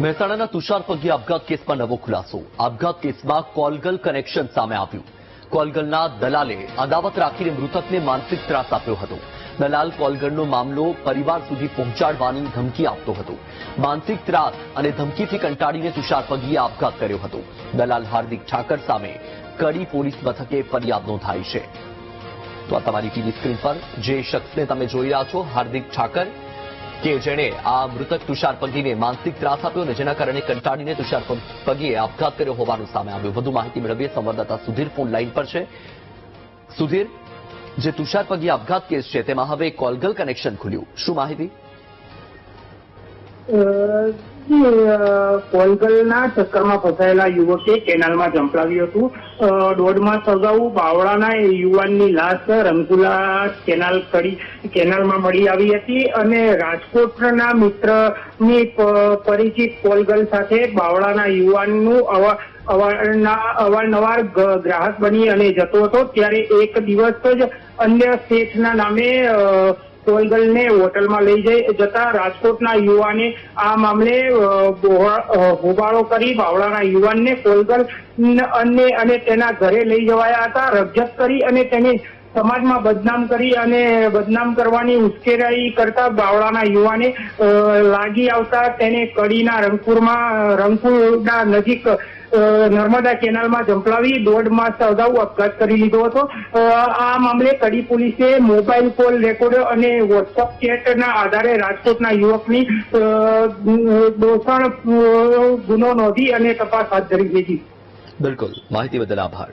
મહેસાણાના તુષાર પગી આપઘાત કેસમાં નવો ખુલાસો. આપઘાત કેસમાં કોલગલ કનેક્શન સામે આવ્યું. કોલગલના દલાલે અદાવત રાખીને મૃતકને માનસિક ત્રાસ આપ્યો હતો. દલાલ કોલગલનો મામલો પરિવાર સુધી પહોંચાડવાની ધમકી આપતો હતો. માનસિક ત્રાસ અને ધમકીથી કંટાળીને તુષાર પગીએ આપઘાત કર્યો હતો. દલાલ હાર્દિક ઠાકર સામે કડી પોલીસ મથકે ફરિયાદ નોંધાઈ છે. તો આ તમારી ટીવી સ્ક્રીન પર જે શખ્સને તમે જોઈ રહ્યા છો, હાર્દિક ઠાકર, કે જેણે આ મૃતક તુષાર પગીને માનસિક ત્રાસ આપ્યો અને જેના કારણે કંટાળીને તુષાર પગીએ આપઘાત કર્યો હોવાનું સામે આવ્યું. વધુ માહિતી મેળવીએ સંવાદદાતા સુધીર ફોન લાઈન પર છે. સુધીર, જે તુષાર પગી આપઘાત કેસ છે તેમાં હવે કોલગલ કનેક્શન ખુલ્યું, શું માહિતી? કોલગલના ચક્કરમાં ફસાયેલા યુવકે કેનાલમાં ઝંપલાવ્યું હતું. 1.5 માસ અગાઉ બાવળાના યુવાનની લાશ રંગુલા કેનાલમાં મળી આવી હતી અને રાજકોટના મિત્રની પરિચિત કોલગલ સાથે બાવળાના યુવાનનું અવારનવાર ગ્રાહક બની અને જતો હતો. ત્યારે એક દિવસ જ અન્ય શેઠના નામે કોલગલને હોટલમાં લઈ જતા રાજકોટના યુવાને આ મામલે હોબાળો કરી બાવળાના યુવાનને કોલગલ અને તેના ઘરે લઈ જવાયા હતા. રકઝક કરી અને તેને સમાજમાં બદનામ કરી અને બદનામ કરવાની ઉશ્કેરાઈ કરતા બાવળાના યુવાને લાગી આવતા તેને કડીના રંગપુરના નજીક નર્મદા કેનાલમાં ઝંપલાવી 1.5 માસ અગાઉ આપઘાત કરી લીધો હતો. આ મામલે કડી પોલીસે મોબાઈલ કોલ રેકોર્ડ અને વોટ્સઅપ ચેટના આધારે રાજકોટના યુવકની દોષણ ગુનો નોંધી અને તપાસ હાથ ધરી હતી. બિલકુલ, માહિતી બદલ આભાર.